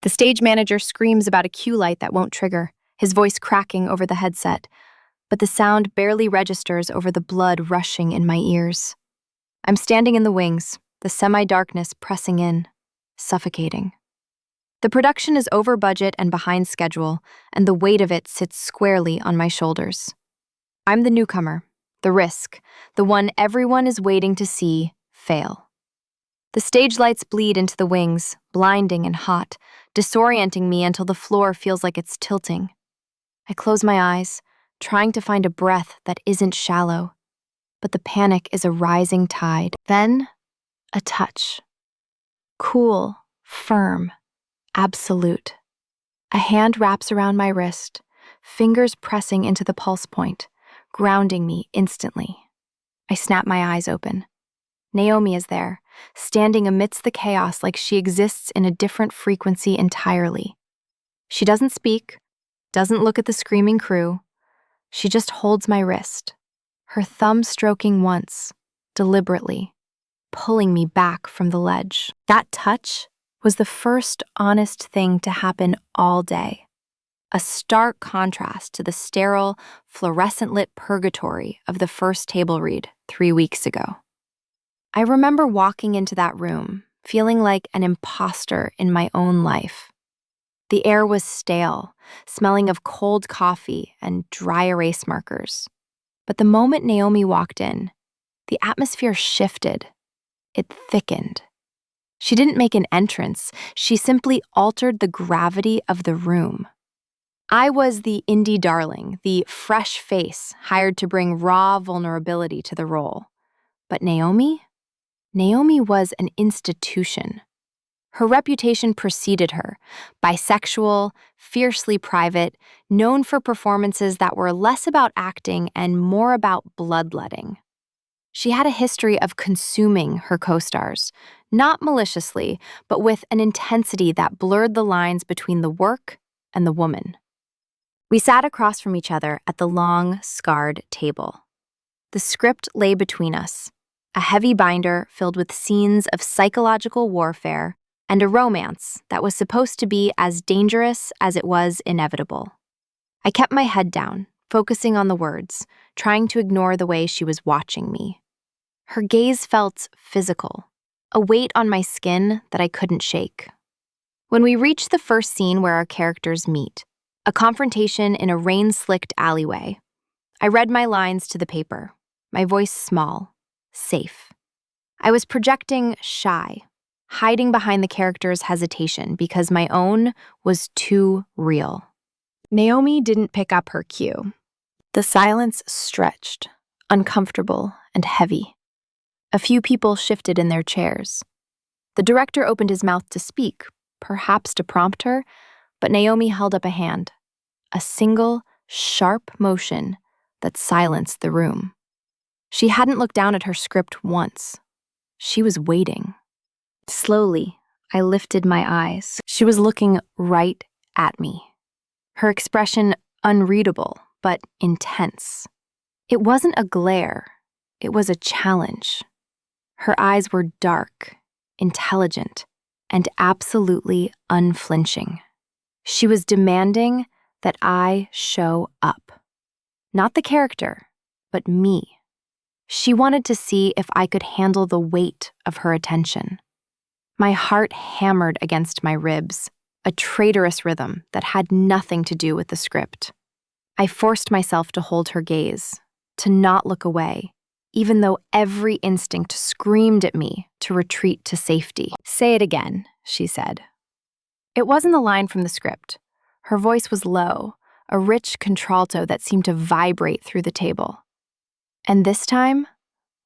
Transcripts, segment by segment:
The stage manager screams about a cue light that won't trigger, his voice cracking over the headset, but the sound barely registers over the blood rushing in my ears. I'm standing in the wings, the semi-darkness pressing in, suffocating. The production is over budget and behind schedule, and the weight of it sits squarely on my shoulders. I'm the newcomer, the risk, the one everyone is waiting to see fail. The stage lights bleed into the wings, blinding and hot, disorienting me until the floor feels like it's tilting. I close my eyes, trying to find a breath that isn't shallow, but the panic is a rising tide. Then, a touch. Cool, firm, absolute. A hand wraps around my wrist, fingers pressing into the pulse point, grounding me instantly. I snap my eyes open. Naomi is there, standing amidst the chaos like she exists in a different frequency entirely. She doesn't speak, doesn't look at the screaming crew. She just holds my wrist, her thumb stroking once, deliberately, pulling me back from the ledge. That touch was the first honest thing to happen all day. A stark contrast to the sterile, fluorescent-lit purgatory of the first table read 3 weeks ago. I remember walking into that room, feeling like an imposter in my own life. The air was stale, smelling of cold coffee and dry erase markers. But the moment Naomi walked in, the atmosphere shifted. It thickened. She didn't make an entrance, she simply altered the gravity of the room. I was the indie darling, the fresh face hired to bring raw vulnerability to the role. But Naomi was an institution. Her reputation preceded her, bisexual, fiercely private, known for performances that were less about acting and more about bloodletting. She had a history of consuming her co-stars, not maliciously, but with an intensity that blurred the lines between the work and the woman. We sat across from each other at the long, scarred table. The script lay between us, a heavy binder filled with scenes of psychological warfare and a romance that was supposed to be as dangerous as it was inevitable. I kept my head down, focusing on the words, trying to ignore the way she was watching me. Her gaze felt physical, a weight on my skin that I couldn't shake. When we reached the first scene where our characters meet, a confrontation in a rain-slicked alleyway, I read my lines to the paper, my voice small, safe. I was projecting shy, hiding behind the character's hesitation because my own was too real. Naomi didn't pick up her cue. The silence stretched, uncomfortable and heavy. A few people shifted in their chairs. The director opened his mouth to speak, perhaps to prompt her, but Naomi held up a hand, a single, sharp motion that silenced the room. She hadn't looked down at her script once. She was waiting. Slowly, I lifted my eyes. She was looking right at me. Her expression unreadable, but intense. It wasn't a glare. It was a challenge. Her eyes were dark, intelligent, and absolutely unflinching. She was demanding that I show up. Not the character, but me. She wanted to see if I could handle the weight of her attention. My heart hammered against my ribs, a traitorous rhythm that had nothing to do with the script. I forced myself to hold her gaze, to not look away, even though every instinct screamed at me to retreat to safety. "Say it again," she said. It wasn't a line from the script. Her voice was low, a rich contralto that seemed to vibrate through the table. "And this time,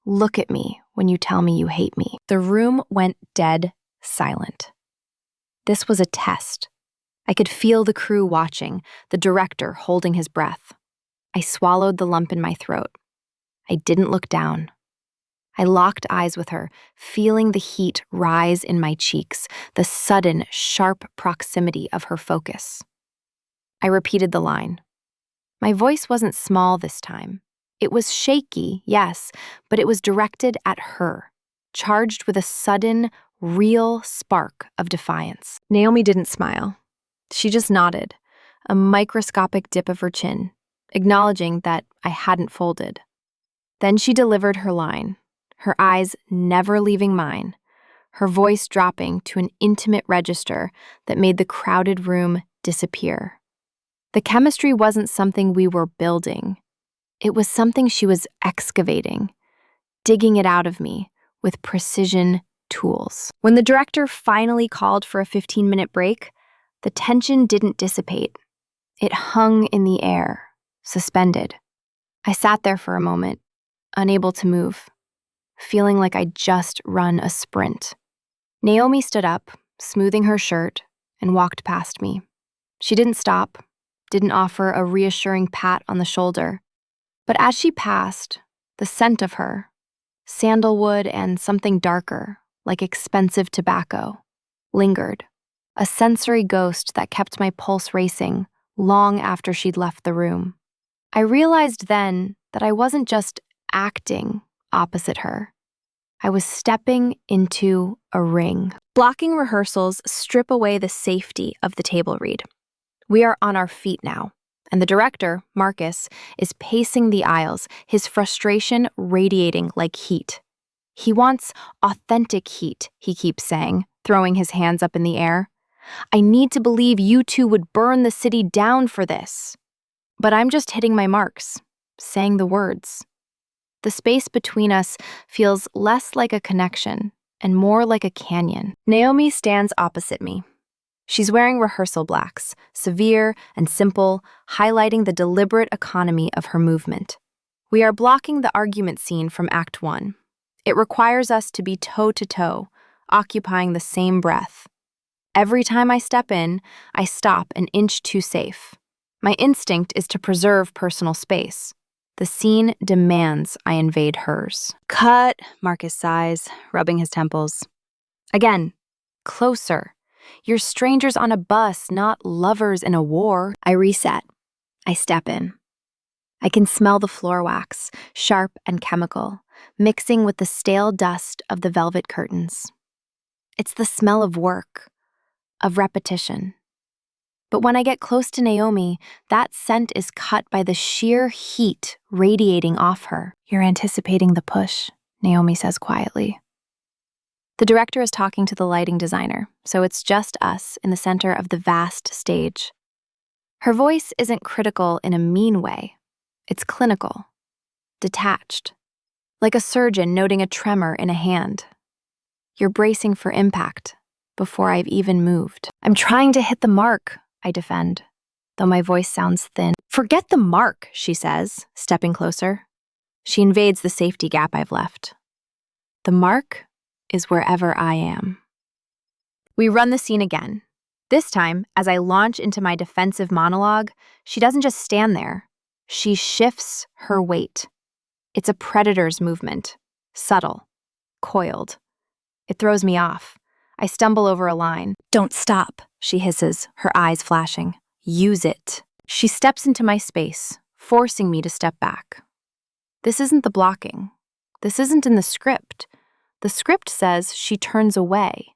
look at me when you tell me you hate me." The room went dead silent. This was a test. I could feel the crew watching, the director holding his breath. I swallowed the lump in my throat. I didn't look down. I locked eyes with her, feeling the heat rise in my cheeks, the sudden, sharp proximity of her focus. I repeated the line. My voice wasn't small this time. It was shaky, yes, but it was directed at her, charged with a sudden, real spark of defiance. Naomi didn't smile. She just nodded, a microscopic dip of her chin, acknowledging that I hadn't folded. Then she delivered her line, her eyes never leaving mine, her voice dropping to an intimate register that made the crowded room disappear. The chemistry wasn't something we were building. It was something she was excavating, digging it out of me with precision tools. When the director finally called for a 15-minute break, the tension didn't dissipate. It hung in the air, suspended. I sat there for a moment, unable to move, feeling like I'd just run a sprint. Naomi stood up, smoothing her shirt, and walked past me. She didn't stop, didn't offer a reassuring pat on the shoulder. But as she passed, the scent of her, sandalwood and something darker, like expensive tobacco, lingered, a sensory ghost that kept my pulse racing long after she'd left the room. I realized then that I wasn't just acting opposite her. I was stepping into a ring. Blocking rehearsals strip away the safety of the table read. We are on our feet now, and the director, Marcus, is pacing the aisles, his frustration radiating like heat. He wants authentic heat, he keeps saying, throwing his hands up in the air. I need to believe you two would burn the city down for this. But I'm just hitting my marks, saying the words. The space between us feels less like a connection and more like a canyon. Naomi stands opposite me. She's wearing rehearsal blacks, severe and simple, highlighting the deliberate economy of her movement. We are blocking the argument scene from Act 1. It requires us to be toe-to-toe, occupying the same breath. Every time I step in, I stop an inch too safe. My instinct is to preserve personal space. The scene demands I invade hers. Cut, Marcus sighs, rubbing his temples. Again, closer. You're strangers on a bus, not lovers in a war. I reset. I step in. I can smell the floor wax, sharp and chemical, mixing with the stale dust of the velvet curtains. It's the smell of work, of repetition. But when I get close to Naomi, that scent is cut by the sheer heat radiating off her. You're anticipating the push, Naomi says quietly. The director is talking to the lighting designer, so it's just us in the center of the vast stage. Her voice isn't critical in a mean way. It's clinical, detached, like a surgeon noting a tremor in a hand. You're bracing for impact before I've even moved. I'm trying to hit the mark, I defend, though my voice sounds thin. Forget the mark, she says, stepping closer. She invades the safety gap I've left. The mark is wherever I am. We run the scene again. This time, as I launch into my defensive monologue, she doesn't just stand there. She shifts her weight. It's a predator's movement, subtle, coiled. It throws me off. I stumble over a line. Don't stop, she hisses, her eyes flashing. Use it. She steps into my space, forcing me to step back. This isn't the blocking. This isn't in the script. The script says she turns away.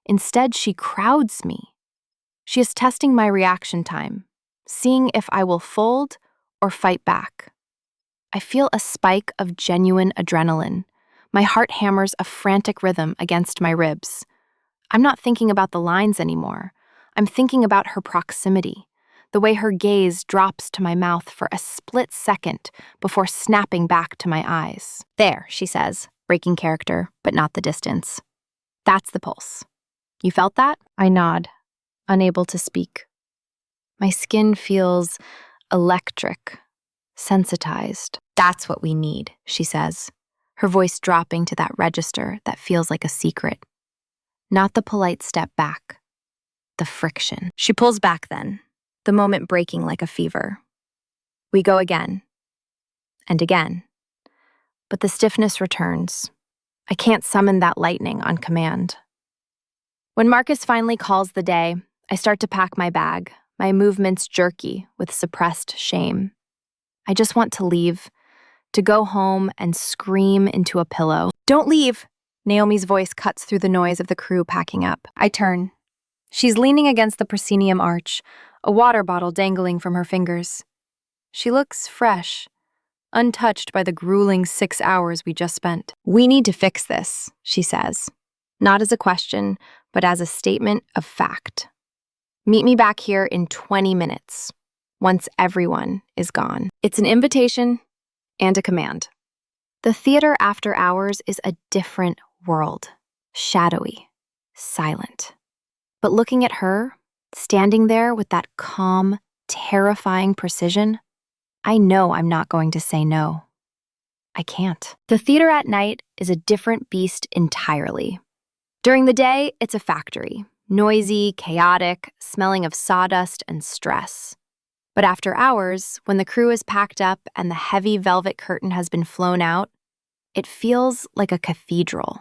Instead, she crowds me. She is testing my reaction time, seeing if I will fold or fight back. I feel a spike of genuine adrenaline. My heart hammers a frantic rhythm against my ribs. I'm not thinking about the lines anymore. I'm thinking about her proximity, the way her gaze drops to my mouth for a split second before snapping back to my eyes. There, she says, breaking character, but not the distance. That's the pulse. You felt that? I nod, unable to speak. My skin feels electric, sensitized. That's what we need, she says, her voice dropping to that register that feels like a secret. Not the polite step back, the friction. She pulls back then, the moment breaking like a fever. We go again, and again. But the stiffness returns. I can't summon that lightning on command. When Marcus finally calls the day, I start to pack my bag, my movements jerky with suppressed shame. I just want to leave, to go home and scream into a pillow. Don't leave! Naomi's voice cuts through the noise of the crew packing up. I turn. She's leaning against the proscenium arch, a water bottle dangling from her fingers. She looks fresh, untouched by the grueling 6 hours we just spent. "We need to fix this," she says, not as a question, but as a statement of fact. "Meet me back here in 20 minutes, once everyone is gone." It's an invitation and a command. The theater after hours is a different world, shadowy, silent. But looking at her, standing there with that calm, terrifying precision, I know I'm not going to say no. I can't. The theater at night is a different beast entirely. During the day, it's a factory, noisy, chaotic, smelling of sawdust and stress. But after hours, when the crew is packed up and the heavy velvet curtain has been flown out, it feels like a cathedral.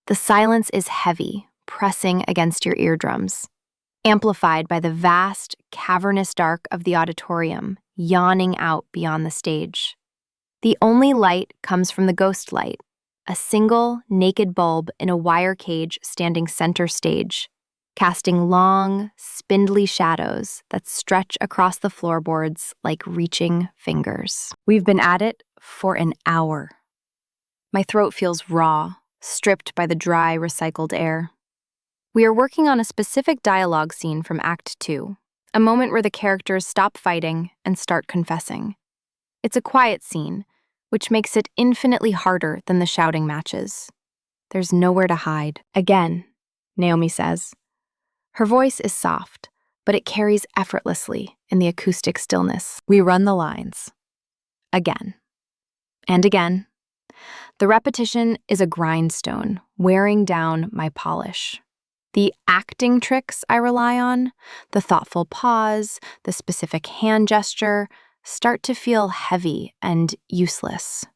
The silence is heavy, pressing against your eardrums, amplified by the vast, cavernous dark of the auditorium, yawning out beyond the stage. The only light comes from the ghost light, a single, naked bulb in a wire cage standing center stage, casting long, spindly shadows that stretch across the floorboards like reaching fingers. We've been at it for an hour. My throat feels raw, stripped by the dry, recycled air. We are working on a specific dialogue scene from Act 2, a moment where the characters stop fighting and start confessing. It's a quiet scene, which makes it infinitely harder than the shouting matches. There's nowhere to hide. "Again," Naomi says. Her voice is soft, but it carries effortlessly in the acoustic stillness. We run the lines. Again. And again. The repetition is a grindstone, wearing down my polish. The acting tricks I rely on, the thoughtful pause, the specific hand gesture, start to feel heavy and useless.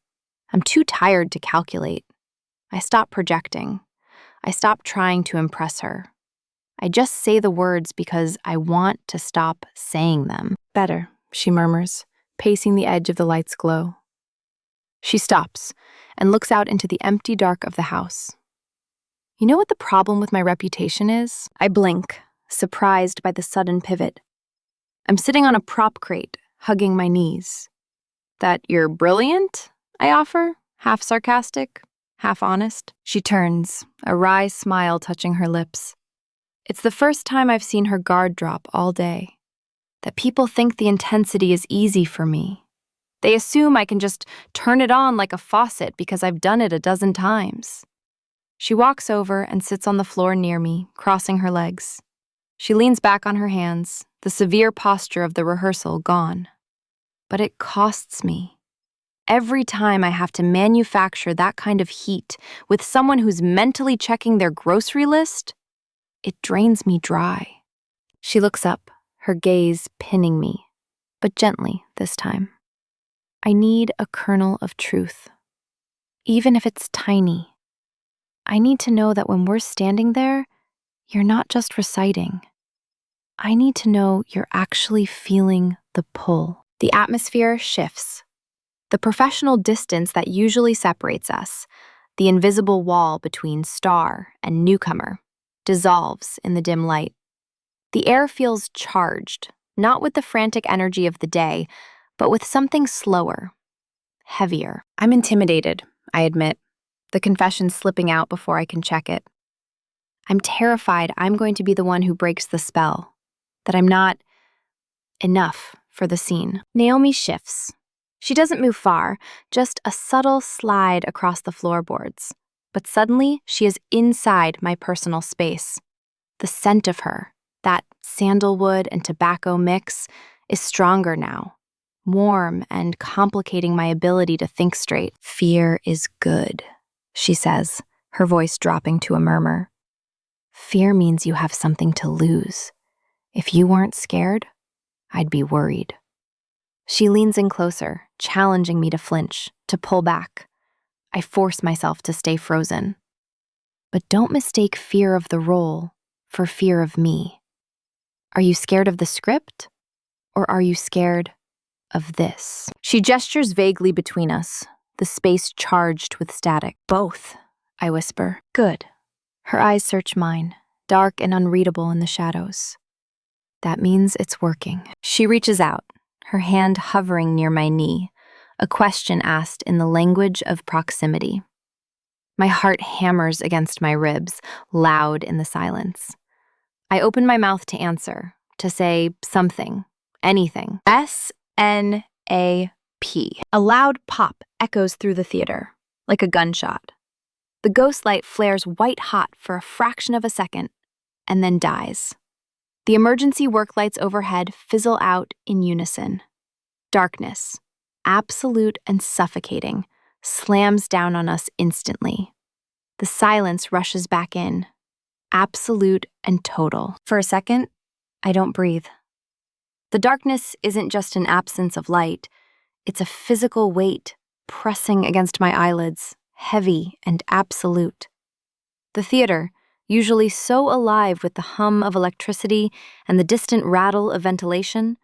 I'm too tired to calculate. I stop projecting. I stop trying to impress her. I just say the words because I want to stop saying them. "Better," she murmurs, pacing the edge of the light's glow. She stops and looks out into the empty dark of the house. "You know what the problem with my reputation is?" I blink, surprised by the sudden pivot. I'm sitting on a prop crate, hugging my knees. "That you're brilliant?" I offer, half sarcastic, half honest. She turns, a wry smile touching her lips. It's the first time I've seen her guard drop all day. That people think the intensity is easy for me. They assume I can just turn it on like a faucet because I've done it a dozen times. She walks over and sits on the floor near me, crossing her legs. She leans back on her hands, the severe posture of the rehearsal gone. But it costs me. Every time I have to manufacture that kind of heat with someone who's mentally checking their grocery list, it drains me dry. She looks up, her gaze pinning me, but gently this time. "I need a kernel of truth, even if it's tiny. I need to know that when we're standing there, you're not just reciting. I need to know you're actually feeling the pull." The atmosphere shifts. The professional distance that usually separates us, the invisible wall between star and newcomer, dissolves in the dim light. The air feels charged, not with the frantic energy of the day, but with something slower, heavier. I'm intimidated, I admit, the confession slipping out before I can check it. I'm terrified I'm going to be the one who breaks the spell, that I'm not enough for the scene. Naomi shifts. She doesn't move far, just a subtle slide across the floorboards. But suddenly, she is inside my personal space. The scent of her, that sandalwood and tobacco mix, is stronger now, warm and complicating my ability to think straight. "Fear is good," she says, her voice dropping to a murmur. "Fear means you have something to lose. If you weren't scared, I'd be worried." She leans in closer, challenging me to flinch, to pull back. I force myself to stay frozen. But don't mistake fear of the role for fear of me. Are you scared of the script? Or are you scared of this? She gestures vaguely between us, the space charged with static. "Both," I whisper. Good. Her eyes search mine, dark and unreadable in the shadows. That means it's working. She reaches out, her hand hovering near my knee, a question asked in the language of proximity. My heart hammers against my ribs, loud in the silence. I open my mouth to answer, to say something, anything. SNAP. A loud pop echoes through the theater, like a gunshot. The ghost light flares white hot for a fraction of a second, and then dies. The emergency work lights overhead fizzle out in unison. Darkness, absolute and suffocating, slams down on us instantly. The silence rushes back in, absolute and total. For a second, I don't breathe. The darkness isn't just an absence of light, it's a physical weight pressing against my eyelids, heavy and absolute. The theater, usually so alive with the hum of electricity and the distant rattle of ventilation,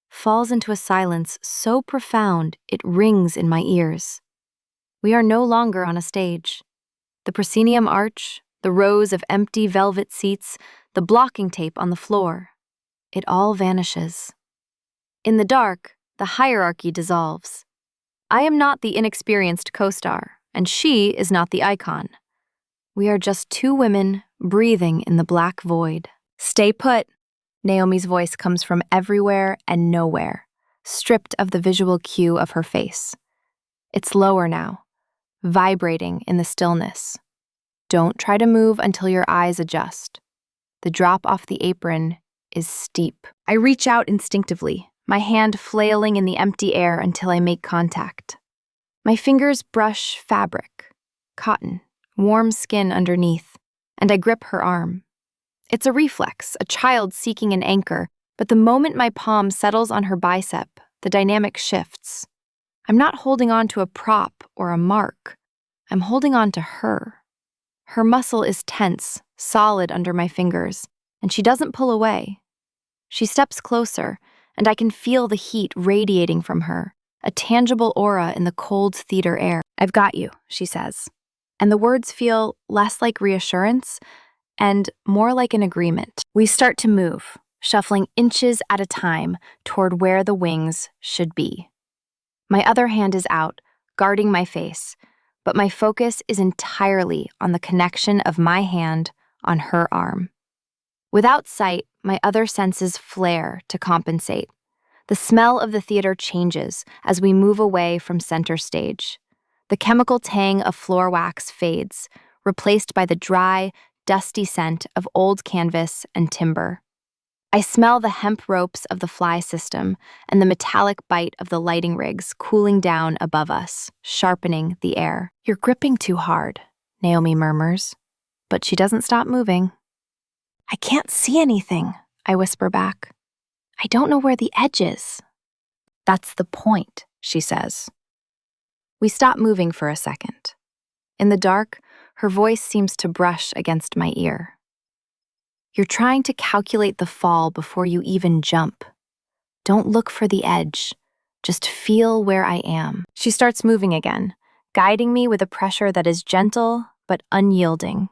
falls into a silence so profound it rings in my ears. We are no longer on a stage. The proscenium arch, the rows of empty velvet seats, the blocking tape on the floor, it all vanishes. In the dark, the hierarchy dissolves. I am not the inexperienced co-star, and she is not the icon. We are just two women breathing in the black void. Stay put. Naomi's voice comes from everywhere and nowhere, stripped of the visual cue of her face. It's lower now, vibrating in the stillness. Don't try to move until your eyes adjust. The drop off the apron is steep. I reach out instinctively, my hand flailing in the empty air until I make contact. My fingers brush fabric, cotton, warm skin underneath, and I grip her arm. It's a reflex, a child seeking an anchor, but the moment my palm settles on her bicep, the dynamic shifts. I'm not holding on to a prop or a mark. I'm holding on to her. Her muscle is tense, solid under my fingers, and she doesn't pull away. She steps closer, and I can feel the heat radiating from her, a tangible aura in the cold theater air. I've got you, she says. And the words feel less like reassurance and more like an agreement. We start to move, shuffling inches at a time toward where the wings should be. My other hand is out, guarding my face, but my focus is entirely on the connection of my hand on her arm. Without sight, my other senses flare to compensate. The smell of the theater changes as we move away from center stage. The chemical tang of floor wax fades, replaced by the dry, dusty scent of old canvas and timber. I smell the hemp ropes of the fly system and the metallic bite of the lighting rigs cooling down above us, sharpening the air. You're gripping too hard, Naomi murmurs, but she doesn't stop moving. I can't see anything, I whisper back. I don't know where the edge is. That's the point, she says. We stop moving for a second. In the dark, her voice seems to brush against my ear. You're trying to calculate the fall before you even jump. Don't look for the edge. Just feel where I am. She starts moving again, guiding me with a pressure that is gentle but unyielding.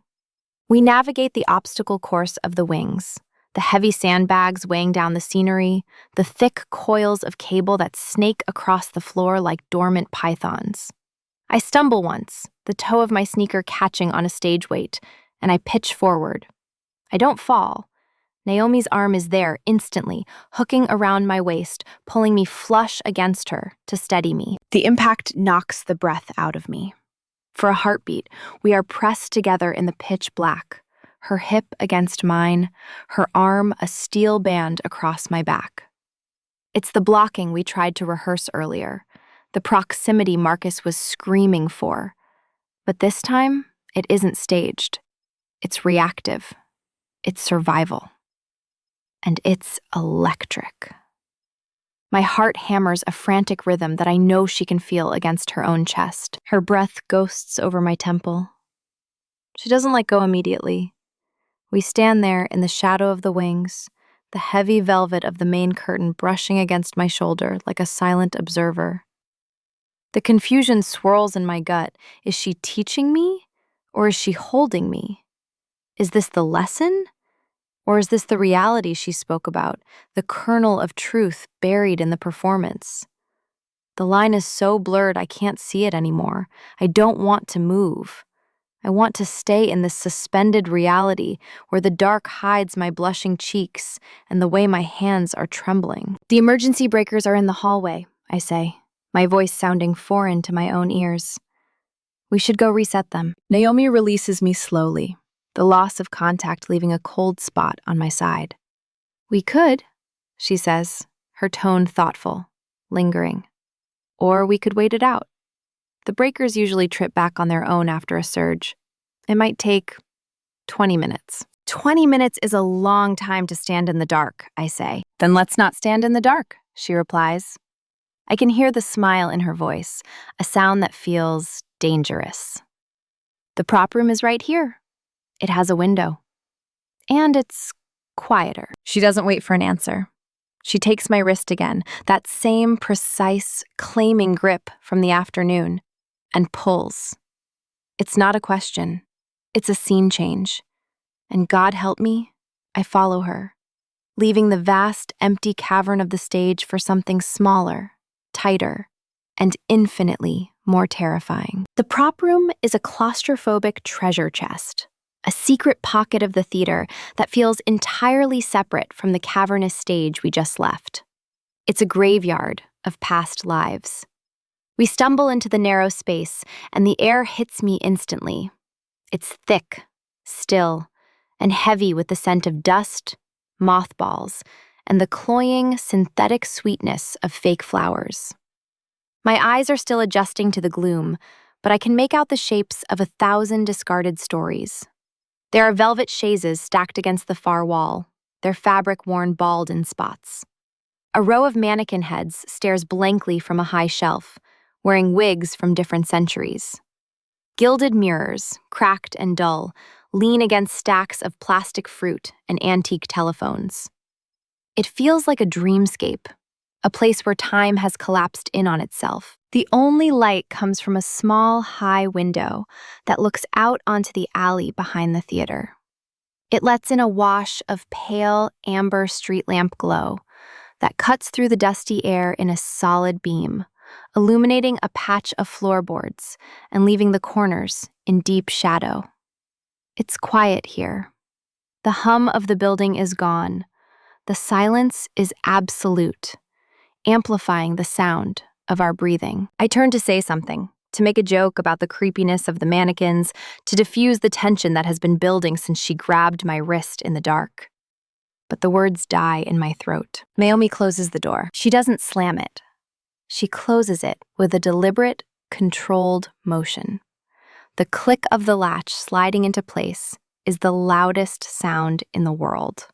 We navigate the obstacle course of the wings, the heavy sandbags weighing down the scenery, the thick coils of cable that snake across the floor like dormant pythons. I stumble once, the toe of my sneaker catching on a stage weight, and I pitch forward. I don't fall. Naomi's arm is there instantly, hooking around my waist, pulling me flush against her to steady me. The impact knocks the breath out of me. For a heartbeat, we are pressed together in the pitch black, her hip against mine, her arm a steel band across my back. It's the blocking we tried to rehearse earlier, the proximity Marcus was screaming for. But this time, it isn't staged. It's reactive. It's survival. And it's electric. My heart hammers a frantic rhythm that I know she can feel against her own chest. Her breath ghosts over my temple. She doesn't let go immediately. We stand there in the shadow of the wings, the heavy velvet of the main curtain brushing against my shoulder like a silent observer. The confusion swirls in my gut. Is she teaching me? Or is she holding me? Is this the lesson? Or is this the reality she spoke about, the kernel of truth buried in the performance? The line is so blurred I can't see it anymore. I don't want to move. I want to stay in this suspended reality where the dark hides my blushing cheeks and the way my hands are trembling. The emergency breakers are in the hallway, I say, my voice sounding foreign to my own ears. We should go reset them. Naomi releases me slowly, the loss of contact leaving a cold spot on my side. We could, she says, her tone thoughtful, lingering. Or we could wait it out. The breakers usually trip back on their own after a surge. It might take 20 minutes. 20 minutes is a long time to stand in the dark, I say. Then let's not stand in the dark, she replies. I can hear the smile in her voice, a sound that feels dangerous. The prop room is right here. It has a window. And it's quieter. She doesn't wait for an answer. She takes my wrist again, that same precise, claiming grip from the afternoon, and pulls. It's not a question. It's a scene change. And God help me, I follow her, leaving the vast, empty cavern of the stage for something smaller, tighter, and infinitely more terrifying. The prop room is a claustrophobic treasure chest, a secret pocket of the theater that feels entirely separate from the cavernous stage we just left. It's a graveyard of past lives. We stumble into the narrow space, and the air hits me instantly. It's thick, still, and heavy with the scent of dust, mothballs, and the cloying, synthetic sweetness of fake flowers. My eyes are still adjusting to the gloom, but I can make out the shapes of 1,000 discarded stories. There are velvet chaises stacked against the far wall, their fabric worn bald in spots. A row of mannequin heads stares blankly from a high shelf, wearing wigs from different centuries. Gilded mirrors, cracked and dull, lean against stacks of plastic fruit and antique telephones. It feels like a dreamscape, a place where time has collapsed in on itself. The only light comes from a small, high window that looks out onto the alley behind the theater. It lets in a wash of pale, amber street lamp glow that cuts through the dusty air in a solid beam, illuminating a patch of floorboards and leaving the corners in deep shadow. It's quiet here. The hum of the building is gone. The silence is absolute, amplifying the sound of our breathing. I turn to say something, to make a joke about the creepiness of the mannequins, to diffuse the tension that has been building since she grabbed my wrist in the dark. But the words die in my throat. Naomi closes the door. She doesn't slam it. She closes it with a deliberate, controlled motion. The click of the latch sliding into place is the loudest sound in the world.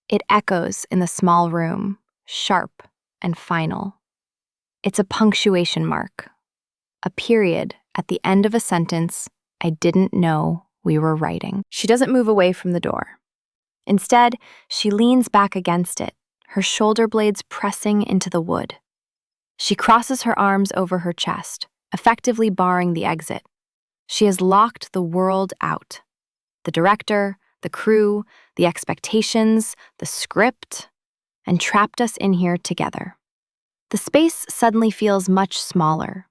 It echoes in the small room, sharp and final. It's a punctuation mark, a period at the end of a sentence I didn't know we were writing. She doesn't move away from the door. Instead, she leans back against it, her shoulder blades pressing into the wood. She crosses her arms over her chest, effectively barring the exit. She has locked the world out. The director, the crew, the expectations, the script, and trapped us in here together. The space suddenly feels much smaller.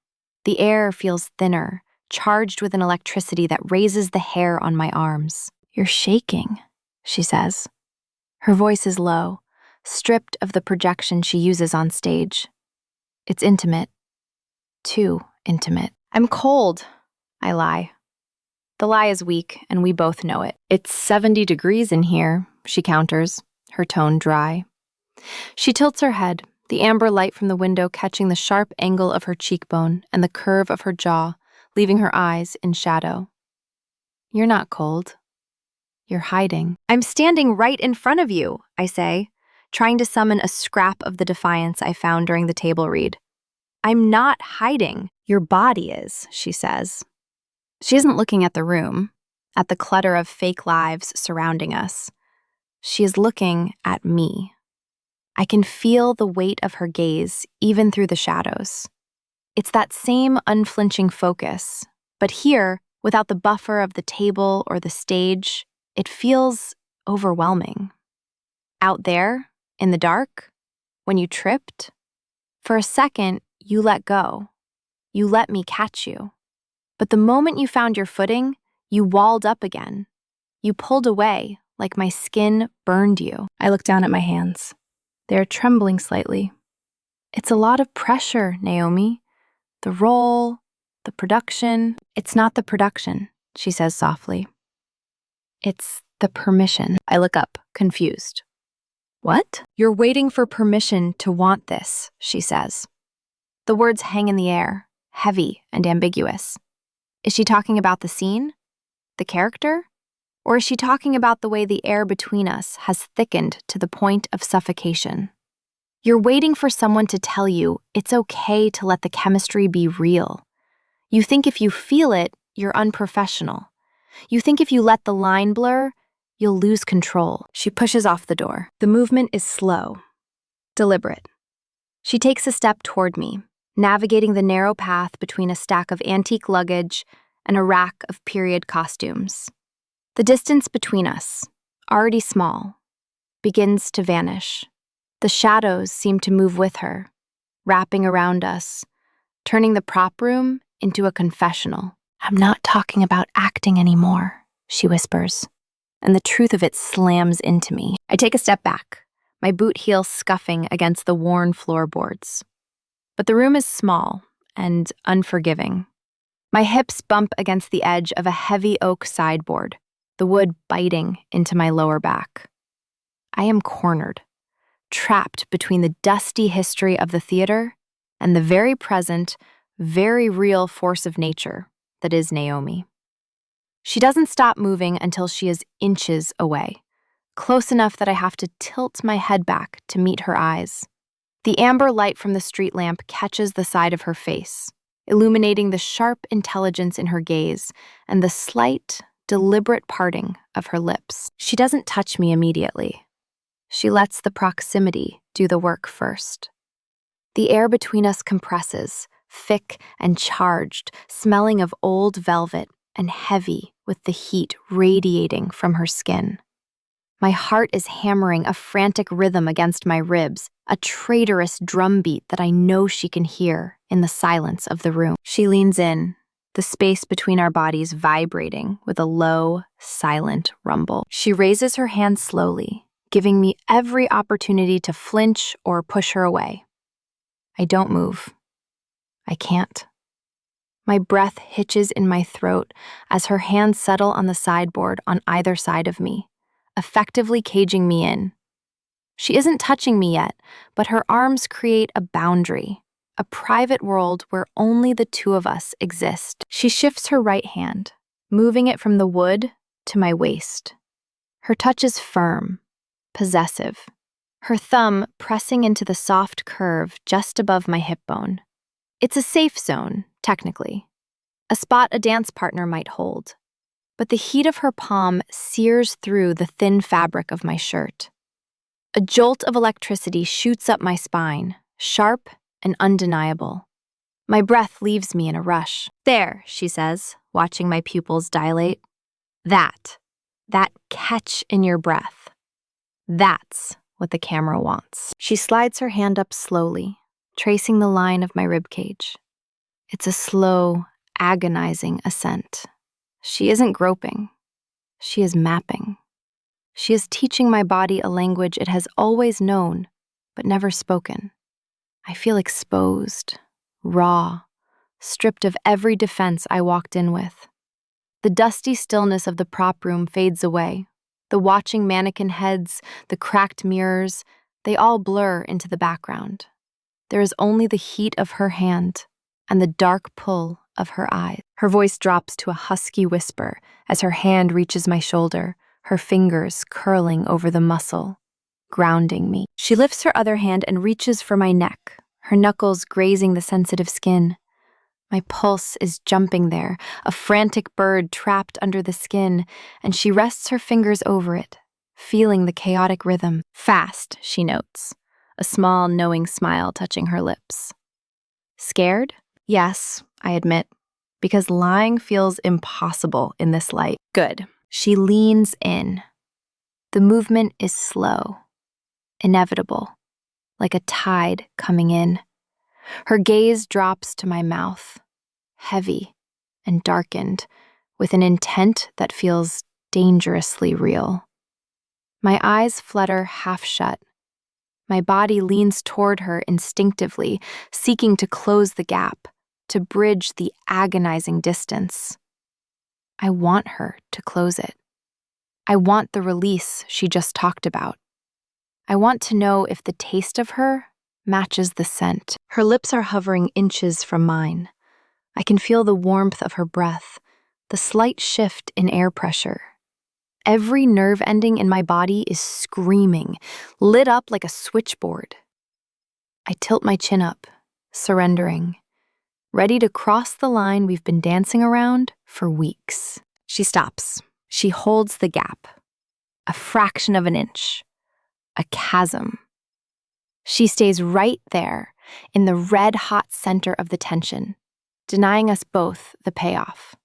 The air feels thinner, charged with an electricity that raises the hair on my arms. You're shaking, she says. Her voice is low, stripped of the projection she uses on stage. It's intimate. Too intimate. I'm cold, I lie. The lie is weak, and we both know it. It's 70 degrees in here, she counters, her tone dry. She tilts her head, the amber light from the window catching the sharp angle of her cheekbone and the curve of her jaw, leaving her eyes in shadow. You're not cold. You're hiding. I'm standing right in front of you, I say, trying to summon a scrap of the defiance I found during the table read. I'm not hiding. Your body is, she says. She isn't looking at the room, at the clutter of fake lives surrounding us. She is looking at me. I can feel the weight of her gaze, even through the shadows. It's that same unflinching focus, but here, Without the buffer of the table or the stage, it feels overwhelming. Out there, in the dark, when you tripped, for a second, you let go. You let me catch you. But the moment you found your footing, you walled up again. You pulled away, like my skin burned you. I look down at my hands. They are trembling slightly. It's a lot of pressure, Naomi. The role, the production. It's not the production, she says softly. It's the permission. I look up, confused. What? You're waiting for permission to want this, she says. The words hang in the air, heavy and ambiguous. Is she talking about the scene? The character? Or is she talking about the way the air between us has thickened to the point of suffocation? You're waiting for someone to tell you it's okay to let the chemistry be real. You think if you feel it, you're unprofessional. You think if you let the line blur, you'll lose control. She pushes off the door. The movement is slow, deliberate. She takes a step toward me, navigating the narrow path between a stack of antique luggage and a rack of period costumes. The distance between us, already small, begins to vanish. The shadows seem to move with her, wrapping around us, turning the prop room into a confessional. I'm not talking about acting anymore, she whispers, and the truth of it slams into me. I take a step back, my boot heel scuffing against the worn floorboards. But the room is small and unforgiving. My hips bump against the edge of a heavy oak sideboard, the wood biting into my lower back. I am cornered, trapped between the dusty history of the theater and the very present, very real force of nature that is Naomi. She doesn't stop moving until she is inches away, close enough that I have to tilt my head back to meet her eyes. The amber light from the street lamp catches the side of her face, illuminating the sharp intelligence in her gaze and the slight, deliberate parting of her lips. She doesn't touch me immediately. She lets the proximity do the work first. The air between us compresses, thick and charged, smelling of old velvet and heavy with the heat radiating from her skin. My heart is hammering a frantic rhythm against my ribs, a traitorous drumbeat that I know she can hear in the silence of the room. She leans in, the space between our bodies vibrating with a low, silent rumble. She raises her hand slowly, giving me every opportunity to flinch or push her away. I don't move. I can't. My breath hitches in my throat as her hands settle on the sideboard on either side of me, effectively caging me in. She isn't touching me yet, but her arms create a boundary, a private world where only the two of us exist. She shifts her right hand, moving it from the wood to my waist. Her touch is firm, possessive, her thumb pressing into the soft curve just above my hip bone. It's a safe zone, technically, a spot a dance partner might hold, but the heat of her palm sears through the thin fabric of my shirt. A jolt of electricity shoots up my spine, sharp and undeniable. My breath leaves me in a rush. There, she says, watching my pupils dilate. That catch in your breath. That's what the camera wants. She slides her hand up slowly, tracing the line of my ribcage. It's a slow, agonizing ascent. She isn't groping. She is mapping. She is teaching my body a language it has always known, but never spoken. I feel exposed, raw, stripped of every defense I walked in with. The dusty stillness of the prop room fades away. The watching mannequin heads, the cracked mirrors, they all blur into the background. There is only the heat of her hand and the dark pull of her eyes. Her voice drops to a husky whisper as her hand reaches my shoulder, her fingers curling over the muscle, grounding me. She lifts her other hand and reaches for my neck, her knuckles grazing the sensitive skin. My pulse is jumping there, a frantic bird trapped under the skin, and she rests her fingers over it, feeling the chaotic rhythm. Fast, she notes, a small, knowing smile touching her lips. Scared? Yes, I admit. because lying feels impossible in this light. Good. She leans in. The movement is slow, inevitable, like a tide coming in. Her gaze drops to my mouth, heavy and darkened, with an intent that feels dangerously real. My eyes flutter half shut. My body leans toward her instinctively, seeking to close the gap, to bridge the agonizing distance. I want her to close it. I want the release she just talked about. I want to know if the taste of her matches the scent. Her lips are hovering inches from mine. I can feel the warmth of her breath, the slight shift in air pressure. Every nerve ending in my body is screaming, lit up like a switchboard. I tilt my chin up, surrendering, ready to cross the line we've been dancing around for weeks. She stops. She holds the gap. A fraction of an inch. A chasm. She stays right there, in the red-hot center of the tension, denying us both the payoff.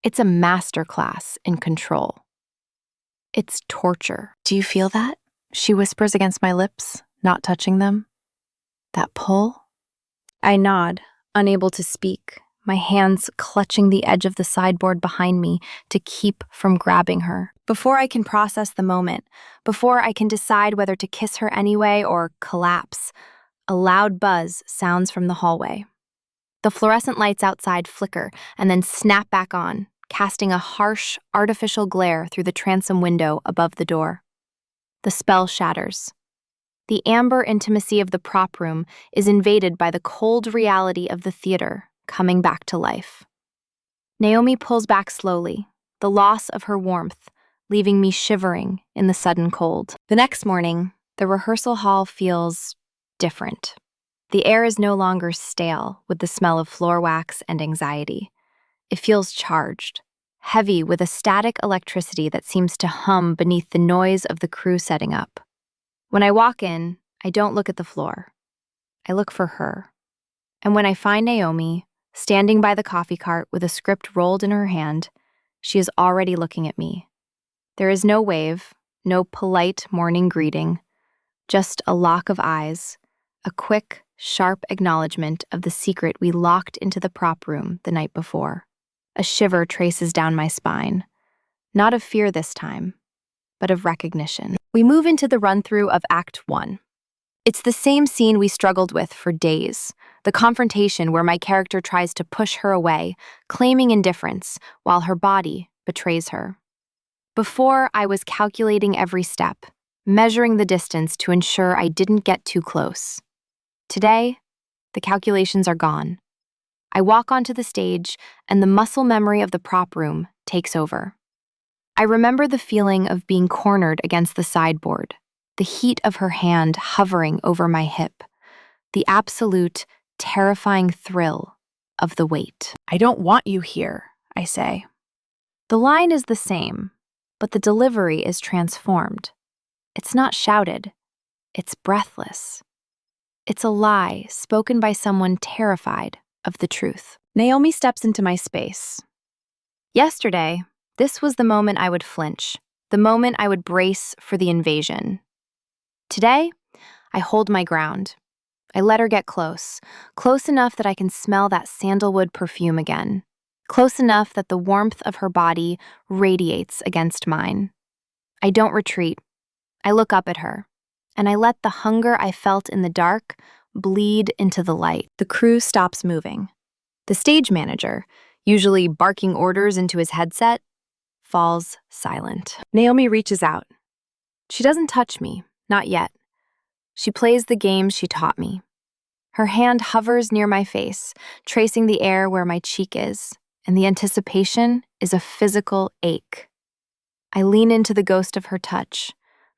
It's a masterclass in control. It's torture. Do you feel that? She whispers against my lips, not touching them. That pull? I nod, unable to speak, my hands clutching the edge of the sideboard behind me to keep from grabbing her. Before I can process the moment, before I can decide whether to kiss her anyway or collapse, a loud buzz sounds from the hallway. The fluorescent lights outside flicker and then snap back on, casting a harsh, artificial glare through the transom window above the door. The spell shatters. The amber intimacy of the prop room is invaded by the cold reality of the theater coming back to life. Naomi pulls back slowly, the loss of her warmth, leaving me shivering in the sudden cold. The next morning, the rehearsal hall feels different. The air is no longer stale with the smell of floor wax and anxiety. It feels charged, heavy with a static electricity that seems to hum beneath the noise of the crew setting up. When I walk in, I don't look at the floor. I look for her. And when I find Naomi, standing by the coffee cart with a script rolled in her hand, she is already looking at me. There is no wave, no polite morning greeting, just a lock of eyes, a quick, sharp acknowledgement of the secret we locked into the prop room the night before. A shiver traces down my spine, not of fear this time, but of recognition. We move into the run-through of Act 1. It's the same scene we struggled with for days, the confrontation where my character tries to push her away, claiming indifference, while her body betrays her. Before, I was calculating every step, measuring the distance to ensure I didn't get too close. Today, the calculations are gone. I walk onto the stage, and the muscle memory of the prop room takes over. I remember the feeling of being cornered against the sideboard, the heat of her hand hovering over my hip, the absolute, terrifying thrill of the weight. "I don't want you here," I say. The line is the same, but the delivery is transformed. It's not shouted. It's breathless. It's a lie spoken by someone terrified of the truth. Naomi steps into my space. Yesterday, this was the moment I would flinch, the moment I would brace for the invasion. Today, I hold my ground. I let her get close, close enough that I can smell that sandalwood perfume again, close enough that the warmth of her body radiates against mine. I don't retreat. I look up at her, and I let the hunger I felt in the dark bleed into the light. The crew stops moving. The stage manager, usually barking orders into his headset, falls silent. Naomi reaches out. She doesn't touch me, not yet. She plays the game she taught me. Her hand hovers near my face, tracing the air where my cheek is, and the anticipation is a physical ache. I lean into the ghost of her touch,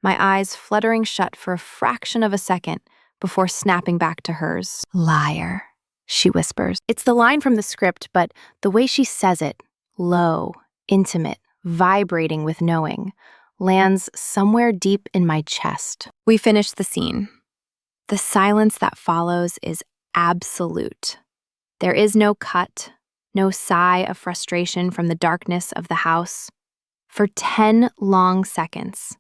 my eyes fluttering shut for a fraction of a second before snapping back to hers. "Liar," she whispers. It's the line from the script, but the way she says it, low, intimate, vibrating with knowing, lands somewhere deep in my chest. We finish the scene. The silence that follows is absolute. There is no cut, no sigh of frustration from the darkness of the house. For 10 long seconds,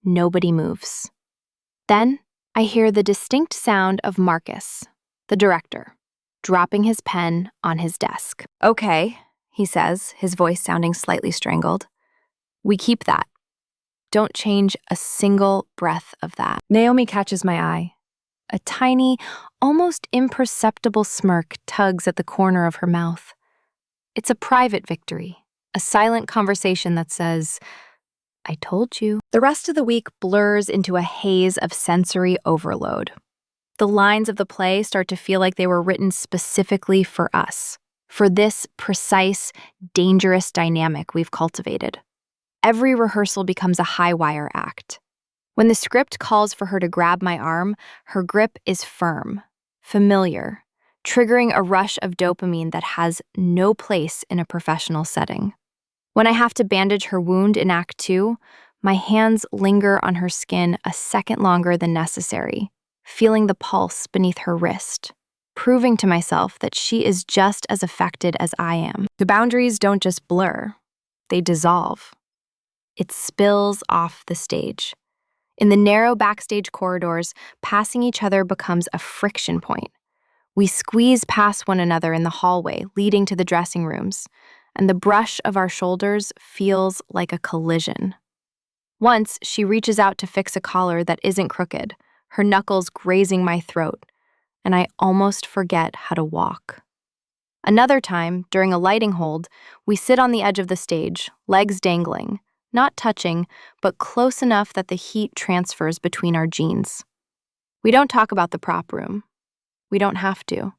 nobody moves. Then I hear the distinct sound of Marcus, the director, dropping his pen on his desk. "Okay," he says, his voice sounding slightly strangled. "We keep that. Don't change a single breath of that." Naomi catches my eye. A tiny, almost imperceptible smirk tugs at the corner of her mouth. It's a private victory, a silent conversation that says, "I told you." The rest of the week blurs into a haze of sensory overload. The lines of the play start to feel like they were written specifically for us, for this precise, dangerous dynamic we've cultivated. Every rehearsal becomes a high-wire act. When the script calls for her to grab my arm, her grip is firm, familiar, triggering a rush of dopamine that has no place in a professional setting. When I have to bandage her wound in Act 2, my hands linger on her skin a second longer than necessary, feeling the pulse beneath her wrist, proving to myself that she is just as affected as I am. The boundaries don't just blur, they dissolve. It spills off the stage. In the narrow backstage corridors, passing each other becomes a friction point. We squeeze past one another in the hallway leading to the dressing rooms, and the brush of our shoulders feels like a collision. Once, she reaches out to fix a collar that isn't crooked, her knuckles grazing my throat, and I almost forget how to walk. Another time, during a lighting hold, we sit on the edge of the stage, legs dangling, not touching, but close enough that the heat transfers between our jeans. We don't talk about the prop room. We don't have to.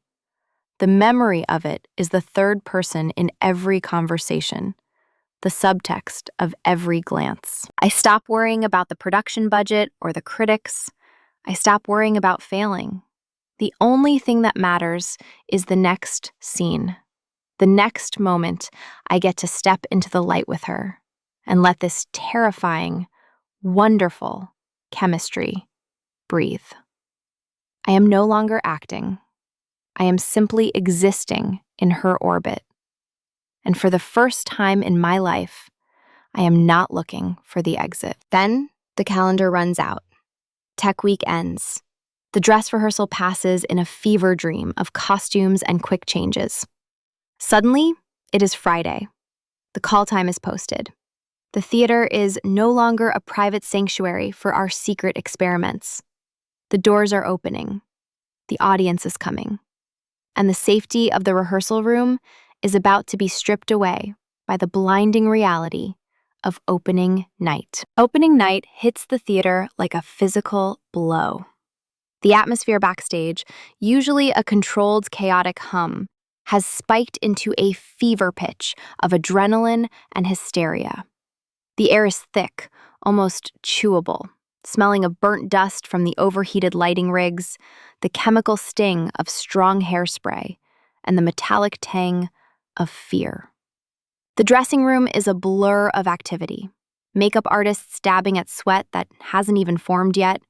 The memory of it is the third person in every conversation, the subtext of every glance. I stop worrying about the production budget or the critics. I stop worrying about failing. The only thing that matters is the next scene, the next moment I get to step into the light with her and let this terrifying, wonderful chemistry breathe. I am no longer acting. I am simply existing in her orbit. And for the first time in my life, I am not looking for the exit. Then the calendar runs out. Tech week ends. The dress rehearsal passes in a fever dream of costumes and quick changes. Suddenly, it is Friday. The call time is posted. The theater is no longer a private sanctuary for our secret experiments. The doors are opening. The audience is coming. And the safety of the rehearsal room is about to be stripped away by the blinding reality of opening night. Opening night hits the theater like a physical blow. The atmosphere backstage, usually a controlled, chaotic hum, has spiked into a fever pitch of adrenaline and hysteria. The air is thick, almost chewable, smelling of burnt dust from the overheated lighting rigs, the chemical sting of strong hairspray, and the metallic tang of fear. The dressing room is a blur of activity. Makeup artists dabbing at sweat that hasn't even formed yet,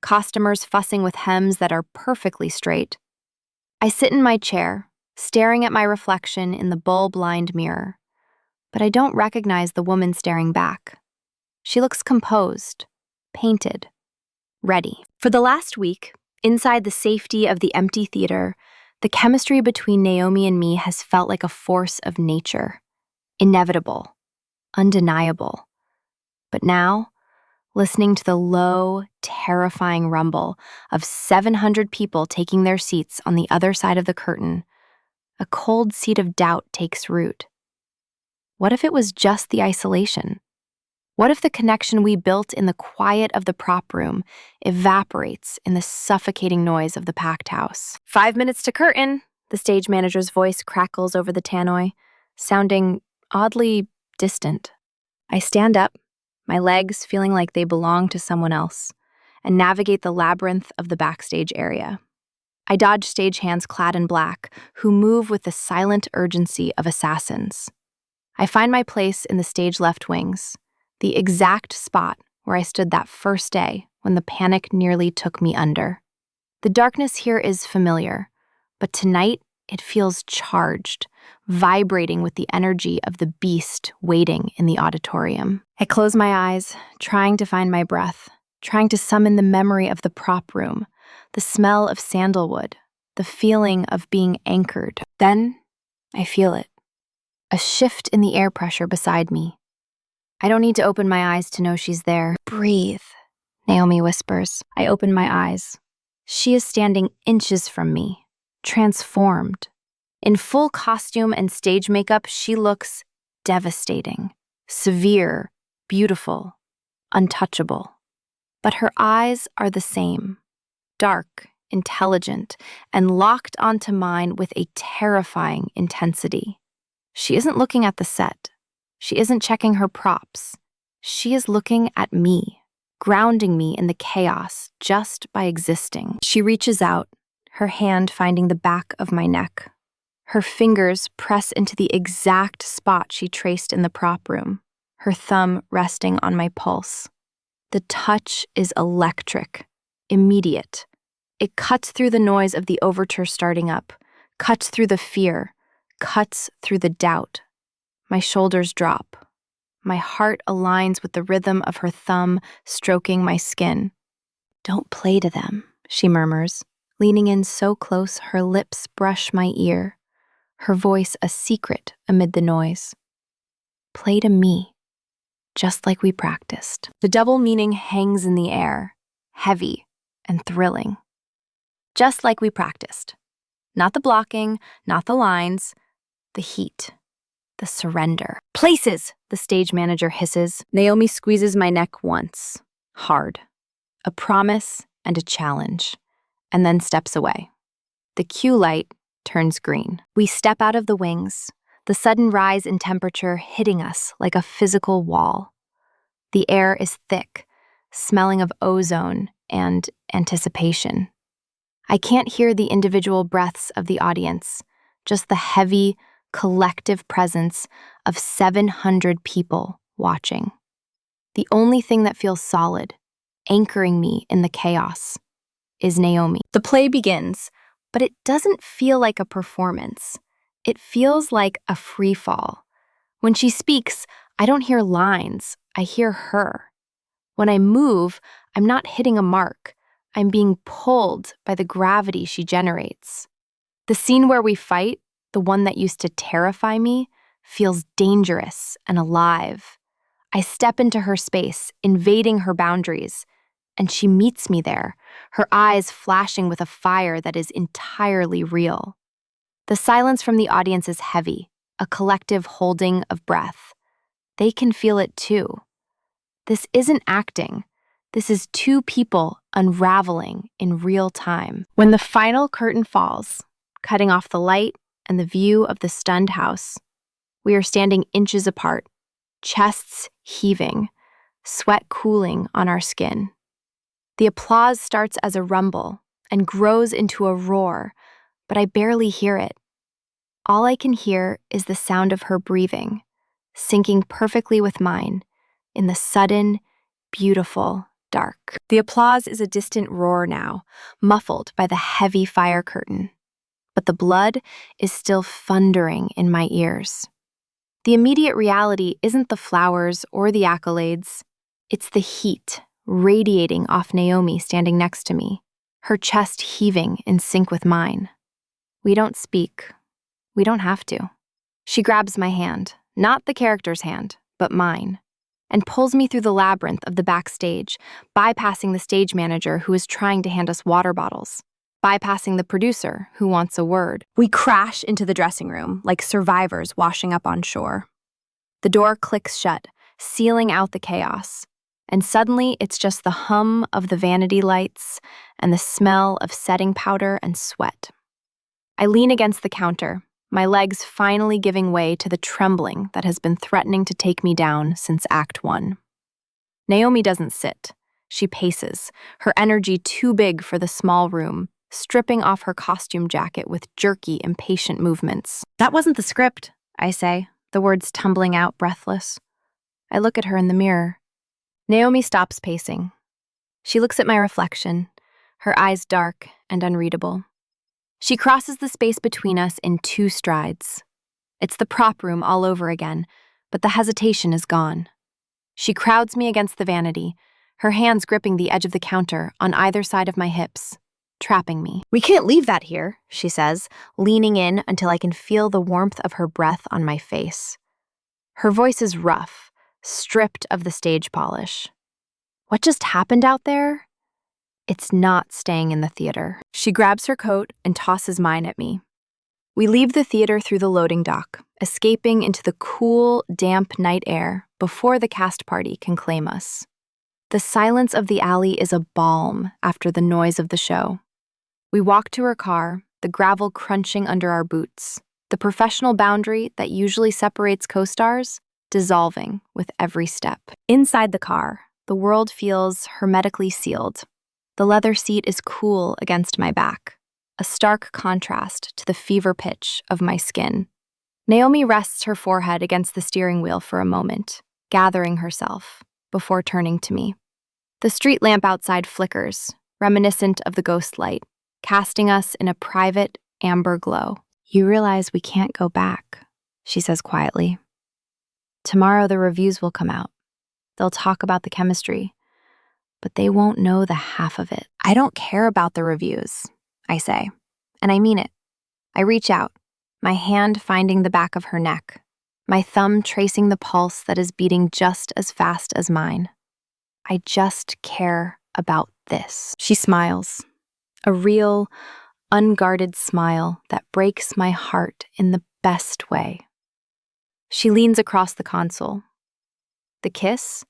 costumers fussing with hems that are perfectly straight. I sit in my chair, staring at my reflection in the bull-blind mirror, but I don't recognize the woman staring back. She looks composed, painted, ready. For the last week, inside the safety of the empty theater, the chemistry between Naomi and me has felt like a force of nature, inevitable, undeniable. But now, listening to the low, terrifying rumble of 700 people taking their seats on the other side of the curtain, a cold seed of doubt takes root. What if it was just the isolation? What if the connection we built in the quiet of the prop room evaporates in the suffocating noise of the packed house? 5 minutes to curtain, the stage manager's voice crackles over the tannoy, sounding oddly distant. I stand up, my legs feeling like they belong to someone else, and navigate the labyrinth of the backstage area. I dodge stagehands clad in black, who move with the silent urgency of assassins. I find my place in the stage left wings, the exact spot where I stood that first day when the panic nearly took me under. The darkness here is familiar, but tonight it feels charged, vibrating with the energy of the beast waiting in the auditorium. I close my eyes, trying to find my breath, trying to summon the memory of the prop room, the smell of sandalwood, the feeling of being anchored. Then I feel it. A shift in the air pressure beside me. I don't need to open my eyes to know she's there. Breathe, Naomi whispers. I open my eyes. She is standing inches from me, transformed. In full costume and stage makeup, she looks devastating, severe, beautiful, untouchable. But her eyes are the same, dark, intelligent, and locked onto mine with a terrifying intensity. She isn't looking at the set. She isn't checking her props. She is looking at me, grounding me in the chaos just by existing. She reaches out, her hand finding the back of my neck. Her fingers press into the exact spot she traced in the prop room, her thumb resting on my pulse. The touch is electric, immediate. It cuts through the noise of the overture starting up, cuts through the fear, cuts through the doubt. My shoulders drop. My heart aligns with the rhythm of her thumb stroking my skin. "Don't play to them," she murmurs, leaning in so close her lips brush my ear, her voice a secret amid the noise. "Play to me, just like we practiced." The double meaning hangs in the air, heavy and thrilling. Just like we practiced. Not the blocking, not the lines, the heat, the surrender. "Places," the stage manager hisses. Naomi squeezes my neck once, hard. A promise and a challenge, and then steps away. The cue light turns green. We step out of the wings, the sudden rise in temperature hitting us like a physical wall. The air is thick, smelling of ozone and anticipation. I can't hear the individual breaths of the audience, just the heavy, collective presence of 700 people watching. The only thing that feels solid, anchoring me in the chaos, is Naomi. The play begins, but it doesn't feel like a performance. It feels like a free fall. When she speaks, I don't hear lines, I hear her. When I move, I'm not hitting a mark. I'm being pulled by the gravity she generates. The scene where we fight, the one that used to terrify me, feels dangerous and alive. I step into her space, invading her boundaries, and she meets me there, her eyes flashing with a fire that is entirely real. The silence from the audience is heavy, a collective holding of breath. They can feel it too. This isn't acting. This is two people unraveling in real time. When the final curtain falls, cutting off the light and the view of the stunned house, we are standing inches apart, chests heaving, sweat cooling on our skin. The applause starts as a rumble and grows into a roar, but I barely hear it. All I can hear is the sound of her breathing, syncing perfectly with mine in the sudden, beautiful dark. The applause is a distant roar now, muffled by the heavy fire curtain. But the blood is still thundering in my ears. The immediate reality isn't the flowers or the accolades. It's the heat radiating off Naomi standing next to me, her chest heaving in sync with mine. We don't speak. We don't have to. She grabs my hand, not the character's hand, but mine, and pulls me through the labyrinth of the backstage, bypassing the stage manager who is trying to hand us water bottles, bypassing the producer who wants a word. We crash into the dressing room like survivors washing up on shore. The door clicks shut, sealing out the chaos, and suddenly it's just the hum of the vanity lights and the smell of setting powder and sweat. I lean against the counter, my legs finally giving way to the trembling that has been threatening to take me down since Act 1. Naomi doesn't sit. She paces, her energy too big for the small room, stripping off her costume jacket with jerky, impatient movements. "That wasn't the script," I say, the words tumbling out breathless. I look at her in the mirror. Naomi stops pacing. She looks at my reflection, her eyes dark and unreadable. She crosses the space between us in 2 strides. It's the prop room all over again, but the hesitation is gone. She crowds me against the vanity, her hands gripping the edge of the counter on either side of my hips, trapping me. "We can't leave that here," she says, leaning in until I can feel the warmth of her breath on my face. Her voice is rough, stripped of the stage polish. What just happened out there? It's not staying in the theater. She grabs her coat and tosses mine at me. We leave the theater through the loading dock, escaping into the cool, damp night air before the cast party can claim us. The silence of the alley is a balm after the noise of the show. We walk to her car, the gravel crunching under our boots, the professional boundary that usually separates co-stars dissolving with every step. Inside the car, the world feels hermetically sealed. The leather seat is cool against my back, a stark contrast to the fever pitch of my skin. Naomi rests her forehead against the steering wheel for a moment, gathering herself, before turning to me. The street lamp outside flickers, reminiscent of the ghost light, casting us in a private, amber glow. "You realize we can't go back," she says quietly. "Tomorrow the reviews will come out. They'll talk about the chemistry, but they won't know the half of it." "I don't care about the reviews," I say, and I mean it. I reach out, my hand finding the back of her neck, my thumb tracing the pulse that is beating just as fast as mine. "I just care about this." She smiles, a real, unguarded smile that breaks my heart in the best way. She leans across the console. The kiss,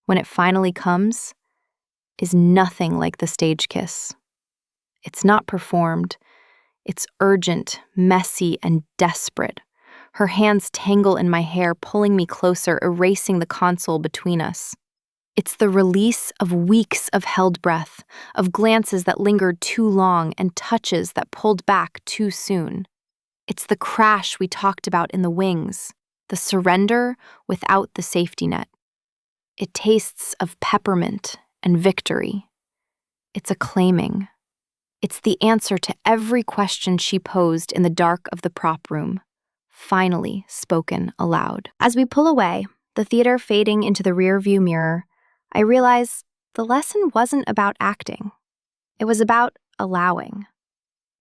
when it finally comes, is nothing like the stage kiss. It's not performed. It's urgent, messy, and desperate. Her hands tangle in my hair, pulling me closer, erasing the console between us. It's the release of weeks of held breath, of glances that lingered too long and touches that pulled back too soon. It's the crash we talked about in the wings, the surrender without the safety net. It tastes of peppermint and victory. It's a claiming. It's the answer to every question she posed in the dark of the prop room, finally spoken aloud. As we pull away, the theater fading into the rearview mirror, I realize the lesson wasn't about acting. It was about allowing.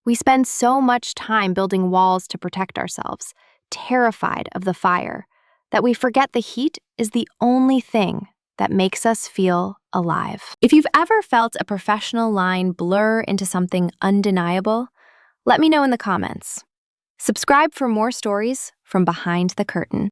We spend so much time building walls to protect ourselves, terrified of the fire, that we forget the heat is the only thing that makes us feel alive. If you've ever felt a professional line blur into something undeniable, let me know in the comments. Subscribe for more stories from behind the curtain.